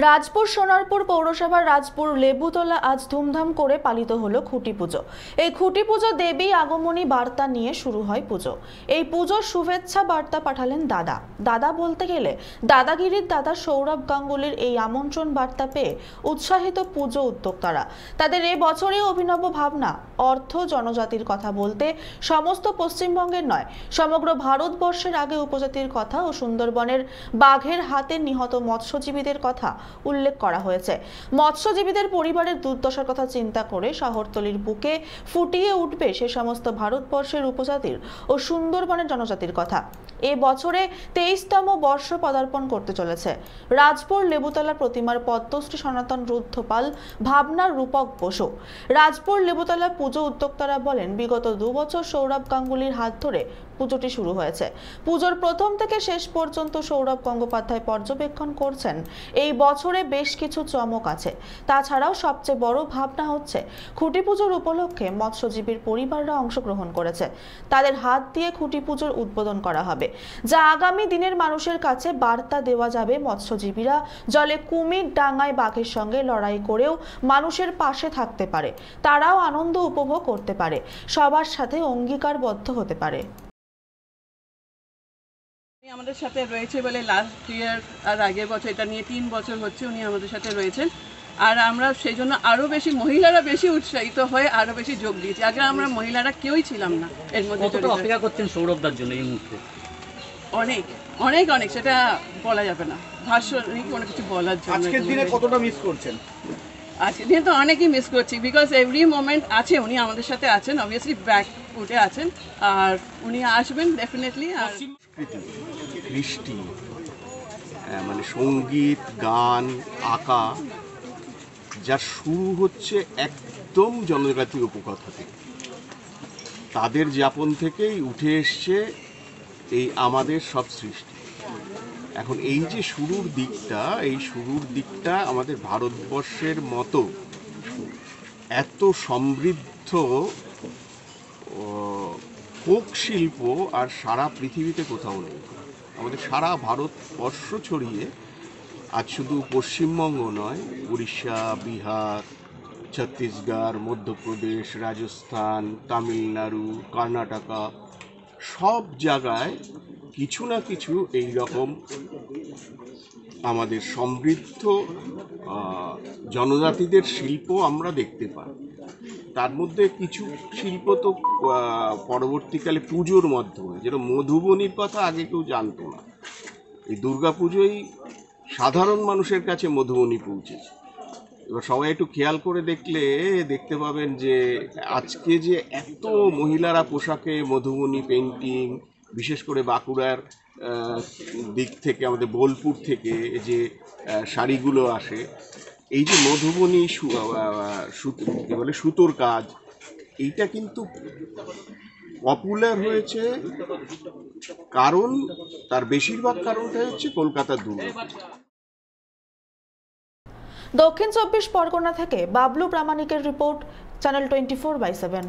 রাজপুর সোনারপুর পৌরসভার রাজপুর লেবুতলা আজ ধুমধাম করে পালিত হলো খুঁটি পুজো। এই খুঁটি পুজো দেবী আগমনী বার্তা নিয়ে শুরু হয় পুজো। এই পুজোর শুভেচ্ছা বার্তা পাঠালেন দাদা বলতে গেলে দাদাগিরির দাদা সৌরভ গাঙ্গুলির এই আমন্ত্রণ বার্তা পেয়ে উৎসাহিত পুজো উদ্যোক্তারা। তাদের এই বছরের অভিনব ভাবনা অর্থ জনজাতির কথা বলতে সমস্ত পশ্চিমবঙ্গের নয় সমগ্র ভারতবর্ষের আগে উপজাতির কথা ও সুন্দরবনের বাঘের হাতে নিহত মৎস্যজীবীদের কথা উল্লেখ করা হয়েছে। মৎস্যজীবীদের পরিবারের দুর্দশার কথা চিন্তা করে শহরতলির বুকে ফুটিয়ে উঠবে সে সমস্ত ভারতবর্ষের উপজাতির ও সুন্দরবনের জনজাতির কথা। এ বছরে 23তম বর্ষ পদার্পণ করতে চলেছে। রাজপুর লেবুতলা প্রতিমার পদ্মশ্রী সনাতন রুদ্ধপাল ভাবনার রূপক বসু। রাজপুর লেবুতলা পুজো উদ্যোক্তারা বলেন, বিগত 2 বছর সৌরভ গাঙ্গুলির হাত ধরে পুজোটি শুরু হয়েছে। পুজোর প্রথম থেকে শেষ পর্যন্ত সৌরভ গঙ্গোপাধ্যায় পর্যবেক্ষণ করছেন। এই বছরে বেশ কিছু চমক আছে। তাছাড়াও সবচেয়ে বড় ভাবনা হচ্ছে খুঁটি পুজোর উপলক্ষে মৎস্যজীবীর পরিবাররা অংশগ্রহণ করেছে। তাদের হাত দিয়ে খুঁটি পুজোর উদ্বোধন করা হবে, যা আগামী দিনের মানুষের কাছে বার্তা দেওয়া যাবে মৎস্যজীবীরা জলে কুমির ডাঙায় বাঘের সঙ্গে লড়াই করেও মানুষের পাশে থাকতে পারে, তারাও আনন্দ উপভোগ করতে পারে, সবার সাথে অঙ্গীকারবদ্ধ হতে পারে। আমাদের সাথে রয়েছে বলে লাস্ট ইয়ার আর আগের বছর এটা নিয়ে 3 বছর হচ্ছে উনি আমাদের সাথে রয়েছেন। আর আমরা সেই জন্য আরও বেশি মহিলারা বেশি উৎসাহিত হয়ে আরও বেশি যোগ দিয়েছি। আগে আমরা মহিলারা কেউই ছিলাম না এর মধ্যে। অপেক্ষা করছেন সৌরভদার জন্য এই মুহূর্তে? অনেক অনেক অনেক, সেটা বলা যাবে না, ভাষ্য নেই কোনো কিছু বলার জন্য। আজকের দিনে কতটা মিস করছেন? আজকের দিনে তো অনেকই মিস করছি, বিকজ এভরি মোমেন্ট আছে উনি আমাদের সাথে আছেন, অবভিয়াসলি ব্যাক ফুটে আছেন, আর উনি আসবেন ডেফিনেটলি। আর কৃষ্টি মানে সঙ্গীত, গান, আঁকা, যার শুরু হচ্ছে একদম জনজাতির উপকথা থেকে, তাদের যাপন থেকেই উঠে এসছে এই আমাদের সব সৃষ্টি। এখন এই যে শুরুর দিকটা, এই শুরুর দিকটা আমাদের ভারতবর্ষের মতো এত সমৃদ্ধ ফোক শিল্প আর সারা পৃথিবীতে কোথাও নেই। আমাদের সারা ভারতবর্ষ ছড়িয়ে আজ শুধু পশ্চিমবঙ্গ নয়, উড়িষ্যা, বিহার, ছত্তিশগড়, মধ্যপ্রদেশ, রাজস্থান, তামিলনাড়ু, কর্ণাটকা, সব জায়গায় কিছু না কিছু এই রকম আমাদের সমৃদ্ধ জনজাতিদের শিল্প আমরা দেখতে পাই। তার মধ্যে কিছু শিল্প তো পরবর্তীকালে পুজোর মাধ্যমে, যেটা মধুবনীর কথা আগে কেউ জানতো না, এই দুর্গাপুজোই সাধারণ মানুষের কাছে মধুবনী পৌঁছেছে। এবার সবাই একটু খেয়াল করে দেখতে পাবেন যে আজকে যে এত মহিলারা পোশাকে মধুবনী পেন্টিং, বিশেষ করে বাঁকুড়ার দিক থেকে, আমাদের বোলপুর থেকে যে শাড়িগুলো আসে, এই যে মধুবনী সুতোর কাজ, এইটা কিন্তু পপুলার হয়েছে, কারণ তার বেশিরভাগ কারণটা হচ্ছে কলকাতার দুর্গাপূজা। দক্ষিণ 24 পরগনা থেকে বাবলু প্রামাণিকের রিপোর্ট, চ্যানেল 24/7।